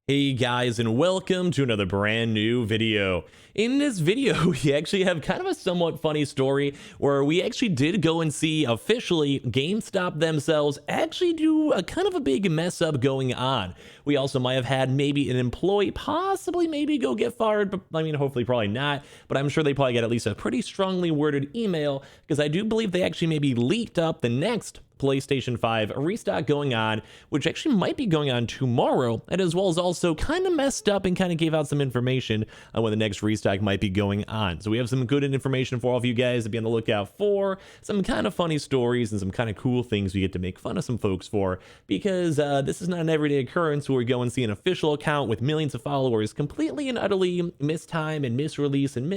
Hey guys, and welcome to another brand new video. In this video, we actually have kind of a somewhat funny story where we actually did go and see officially GameStop themselves actually do a kind of a big mess up going on. We also might have had maybe an employee possibly maybe go get fired, but I mean, hopefully probably not, but I'm sure they probably got at least a pretty strongly worded email because I do believe they actually maybe leaked up the next PlayStation 5 restock going on, which actually might be going on tomorrow, and as well as also kind of messed up and kind of gave out some information on when the next restock might be going on. So we have some good information for all of you guys to be on the lookout for, some kind of funny stories and some kind of cool things we get to make fun of some folks for, because this is not an everyday occurrence where we go and see an official account with millions of followers completely and utterly miss time and misrelease and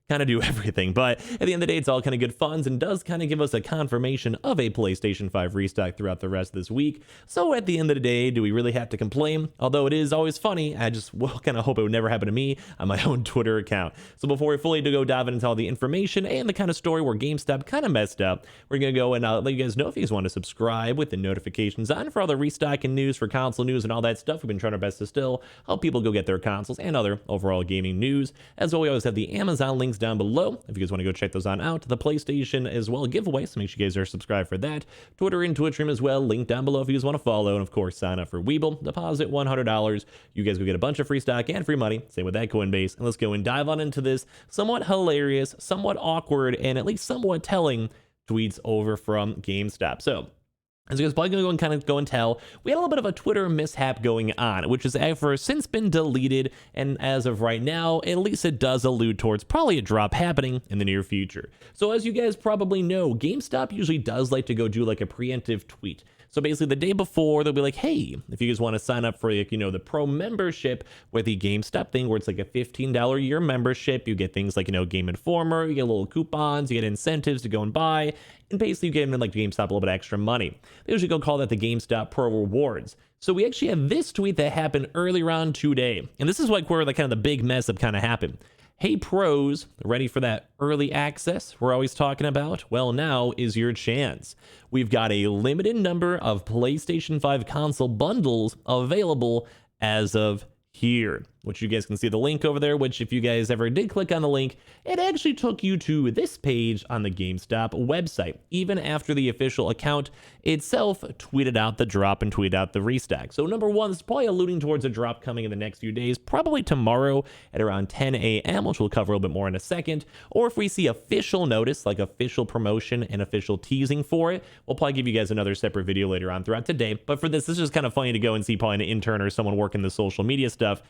kind of do everything. But at the end of the day, it's all kind of good fun and does kind of give us a confirmation of a PlayStation 5 restock throughout the rest of this week. So at the end of the day, do we really have to complain? Although it is always funny, I just kind of hope it would never happen to me on my own Twitter account. So before we fully go dive into all the information and the kind of story where GameStop kind of messed up, we're going to go and let you guys know if you guys want to subscribe with the notifications on for all the restocking news, for console news and all that stuff. We've been trying our best to still help people go get their consoles and other overall gaming news. As well, we always have the Amazon links down below if you guys want to go check those on out. The PlayStation as well giveaway, so make sure you guys are subscribed for that. Twitter and Twitch stream as well, link down below if you guys want to follow, and of course sign up for Weeble. Deposit $100, you guys will get a bunch of free stock and free money. Same with that Coinbase. And let's go and dive on into this somewhat hilarious, somewhat awkward, and at least somewhat telling tweets over from GameStop. So as you guys probably going to kind of go and tell, we had a little bit of a Twitter mishap going on, which has ever since been deleted, and as of right now, at least it does allude towards probably a drop happening in the near future. So as you guys probably know, GameStop usually does like to go do like a preemptive tweet. So basically the day before, they'll be like, hey, if you guys want to sign up for like, the pro membership with the GameStop thing where it's like a $15 a year membership, you get things like, Game Informer, you get little coupons, you get incentives to go and buy, and basically you get like GameStop a little bit extra money. They usually go call that the GameStop Pro Rewards. So we actually have this tweet that happened earlier on today. And this is like where the kind of the big mess up kind of happened. Hey pros, ready for that early access we're always talking about? Well, now is your chance. We've got a limited number of PlayStation 5 console bundles available as of here, which you guys can see the link over there, which if you guys ever did click on the link, it actually took you to this page on the GameStop website, even after the official account itself tweeted out the drop and tweeted out the restock. So number one, it's probably alluding towards a drop coming in the next few days, probably tomorrow at around 10 a.m., which we'll cover a little bit more in a second. Or if we see official notice, like official promotion and official teasing for it, we'll probably give you guys another separate video later on throughout today. But for this is just kind of funny to go and see probably an intern or someone working the social media stuff,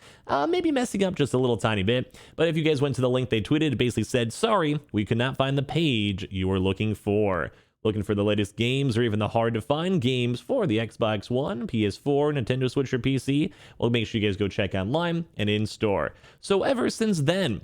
maybe messing up just a little tiny bit. But if you guys went to the link they tweeted, it basically said, sorry, we could not find the page you were looking for. Looking for the latest games or even the hard to find games for the Xbox One, PS4, Nintendo Switch, or PC? Well, make sure you guys go check online and in store. So ever since then,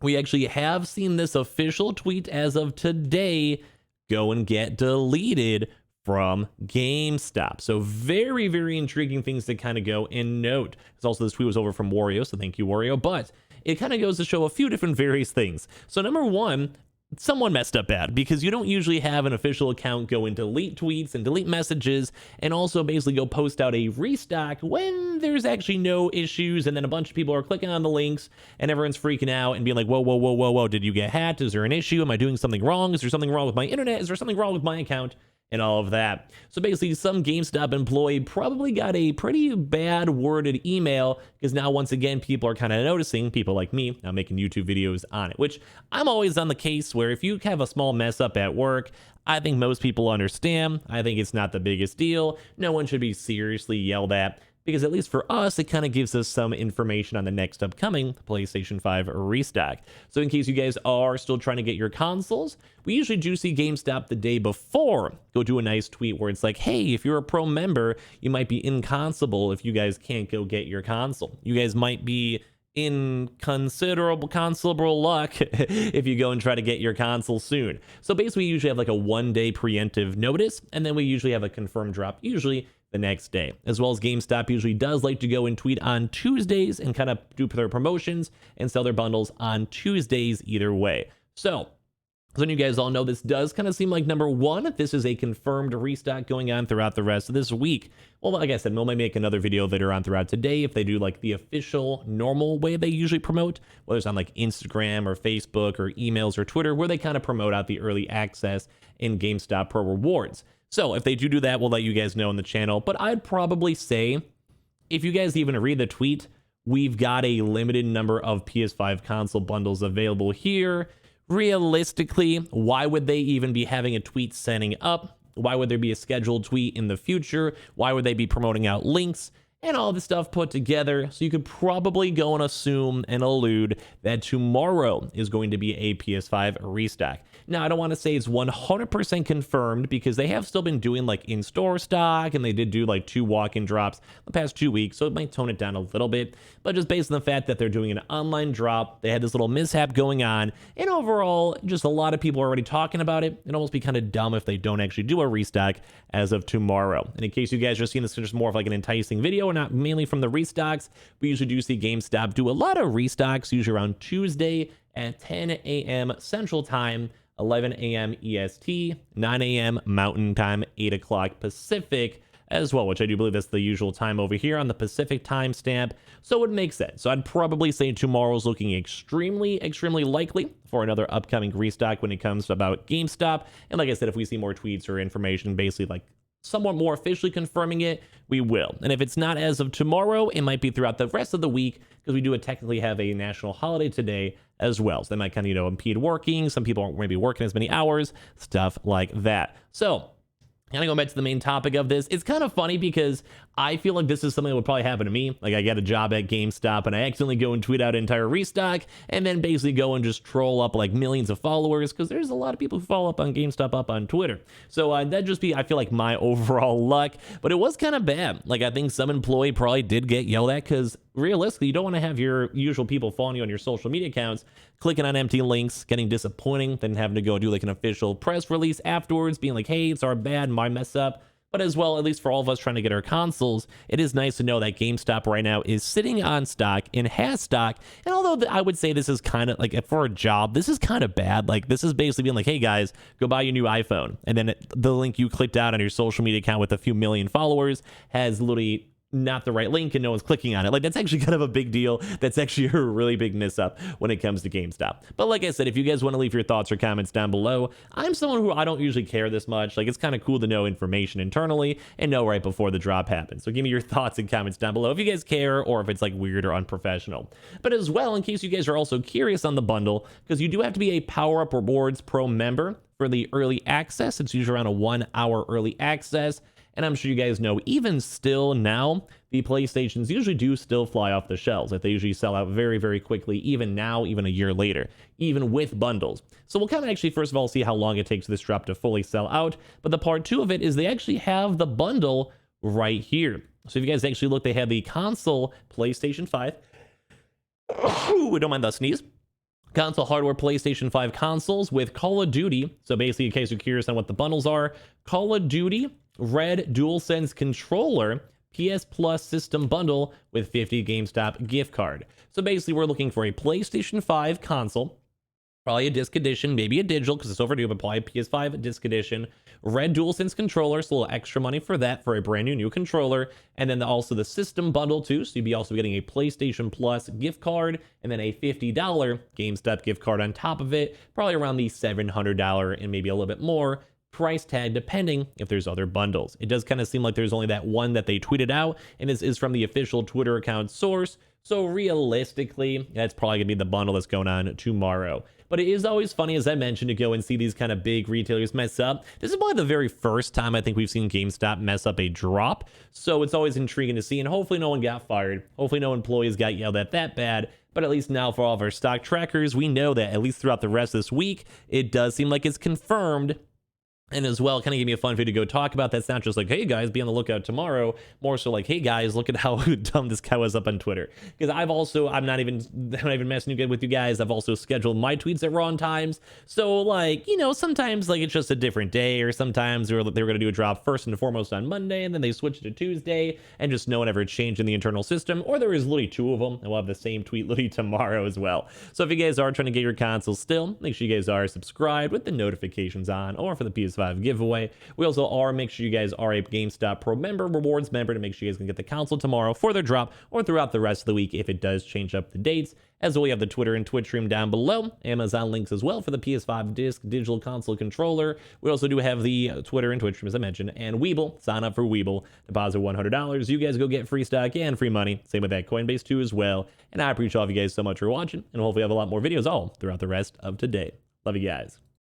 we actually have seen this official tweet as of today go and get deleted from GameStop. So very, very intriguing things to kind of go and note. Because also this tweet was over from Wario, so thank you, Wario. But it kind of goes to show a few different various things. So number one, someone messed up bad because you don't usually have an official account go and delete tweets and delete messages and also basically go post out a restock when there's actually no issues, and then a bunch of people are clicking on the links and everyone's freaking out and being like, whoa, did you get hacked? Is there an issue? Am I doing something wrong? Is there something wrong with my internet? Is there something wrong with my account? And all of that. So basically some GameStop employee probably got a pretty bad worded email because now once again people are kind of noticing, people like me now making YouTube videos on it, which I'm always on the case where if you have a small mess up at work, I think most people understand. I think it's not the biggest deal. No one should be seriously yelled at, because at least for us, it kind of gives us some information on the next upcoming PlayStation 5 restock. So in case you guys are still trying to get your consoles, we usually do see GameStop the day before go do a nice tweet where it's like, hey, if you're a pro member, you might be inconsolable if you guys can't go get your console. You guys might be in considerable luck if you go and try to get your console soon. So basically we usually have like a 1-day preemptive notice, and then we usually have a confirmed drop, usually the next day. As well as GameStop usually does like to go and tweet on Tuesdays and kind of do their promotions and sell their bundles on Tuesdays either way. So So you guys all know this does kind of seem like number one, this is a confirmed restock going on throughout the rest of this week. Well, like I said, we'll make another video later on throughout today if they do like the official normal way they usually promote, whether it's on like Instagram or Facebook or emails or Twitter, where they kind of promote out the early access in GameStop Pro rewards. So if they do that, we'll let you guys know on the channel. But I'd probably say, if you guys even read the tweet, we've got a limited number of PS5 console bundles available here. Realistically, why would they even be having a tweet setting up? Why would there be a scheduled tweet in the future? Why would they be promoting out links and all this stuff put together? So you could probably go and assume and allude that tomorrow is going to be a PS5 restock. Now, I don't want to say it's 100% confirmed because they have still been doing like in-store stock, and they did do like 2 walk-in drops the past 2 weeks, so it might tone it down a little bit. But just based on the fact that they're doing an online drop, they had this little mishap going on, and overall, just a lot of people are already talking about it. It'd almost be kind of dumb if they don't actually do a restock as of tomorrow. And in case you guys are seeing this just more of like an enticing video and not mainly from the restocks, we usually do see GameStop do a lot of restocks, usually around Tuesday at 10 a.m. Central Time, 11 a.m. EST, 9 a.m. Mountain Time, 8 o'clock Pacific as well, which I do believe that's the usual time over here on the Pacific timestamp. So it makes sense. So I'd probably say tomorrow's looking extremely likely for another upcoming restock when it comes to about GameStop. And like I said, if we see more tweets or information basically like somewhat more officially confirming it, we will. And if it's not as of tomorrow, it might be throughout the rest of the week, because we do technically have a national holiday today as well. So that might kind of, impede working. Some people aren't maybe working as many hours, stuff like that. So kind of going back to the main topic of this, it's kind of funny because I feel like this is something that would probably happen to me. Like I get a job at GameStop and I accidentally go and tweet out an entire restock and then basically go and just troll up like millions of followers, because there's a lot of people who follow up on GameStop up on Twitter. So that'd just be, I feel like, my overall luck. But it was kind of bad. Like I think some employee probably did get yelled at, because realistically, you don't want to have your usual people following you on your social media accounts clicking on empty links, getting disappointing, then having to go do like an official press release afterwards, being like, hey, it's our bad, my mess up. But as well, at least for all of us trying to get our consoles, it is nice to know that GameStop right now is sitting on stock and has stock. And although I would say this is kind of like, for a job, this is kind of bad. Like this is basically being like, hey guys, go buy your new iPhone. And then the link you clicked out on your social media account with a few million followers has literally not the right link and no one's clicking on it. Like that's actually kind of a big deal. That's actually a really big miss up when it comes to GameStop. But like I said, if you guys want to leave your thoughts or comments down below, I'm someone who I don't usually care this much. Like it's kind of cool to know information internally and know right before the drop happens. So give me your thoughts and comments down below if you guys care, or if it's like weird or unprofessional. But as well, in case you guys are also curious on the bundle, because you do have to be a Power Up Rewards Pro member for the early access. It's usually around a 1 hour early access. And I'm sure you guys know, even still now, the PlayStations usually do still fly off the shelves. Like they usually sell out very quickly, even now, even a year later, even with bundles. So we'll kind of actually, first of all, see how long it takes this drop to fully sell out. But the part 2 of it is they actually have the bundle right here. So if you guys actually look, they have the console PlayStation 5. Ooh, don't mind the sneeze. Console hardware PlayStation 5 consoles with Call of Duty. So basically, in case you're curious on what the bundles are, Call of Duty Red DualSense controller, PS Plus system bundle with 50 GameStop gift card. So basically, we're looking for a PlayStation 5 console, probably a disc edition, maybe a digital because it's overdue, but probably a PS5 disc edition. Red DualSense controller, so a little extra money for that for a brand new controller. And then also the system bundle too, so you'd be also getting a PlayStation Plus gift card and then a $50 GameStop gift card on top of it, probably around the $700 and maybe a little bit more price tag, depending if there's other bundles. It does kind of seem like there's only that one that they tweeted out, and this is from the official Twitter account source. So realistically, that's probably gonna be the bundle that's going on tomorrow. But it is always funny, as I mentioned, to go and see these kind of big retailers mess up. This is probably the very first time I think we've seen GameStop mess up a drop. So it's always intriguing to see, and hopefully no one got fired. Hopefully no employees got yelled at that bad. But at least now for all of our stock trackers, we know that at least throughout the rest of this week, it does seem like it's confirmed And as well, kind of give me a fun video to go talk about. That's not just like, hey guys, be on the lookout tomorrow. More so like, hey guys, look at how dumb this guy was up on Twitter. Because I'm not even messing with you guys. I've also scheduled my tweets at wrong times. So like, sometimes like it's just a different day, or sometimes they were going to do a drop first and foremost on Monday, and then they switched to Tuesday, and just no one ever changed in the internal system. Or there is literally two of them, and we'll have the same tweet literally tomorrow as well. So if you guys are trying to get your console still, make sure you guys are subscribed with the notifications on, or for the PS5 giveaway. We also are, make sure you guys are a GameStop Pro member, rewards member, to make sure you guys can get the console tomorrow for their drop, or throughout the rest of the week if it does change up the dates. As well, we have the Twitter and Twitch stream down below, Amazon links as well for the PS5 disc digital console controller. We also do have the Twitter and Twitch stream, as I mentioned, and Weeble. Sign up for Weeble, deposit $100. You guys go get free stock and free money. Same with that Coinbase too as well. And I appreciate all of you guys so much for watching, and hopefully have a lot more videos all throughout the rest of today. Love you guys.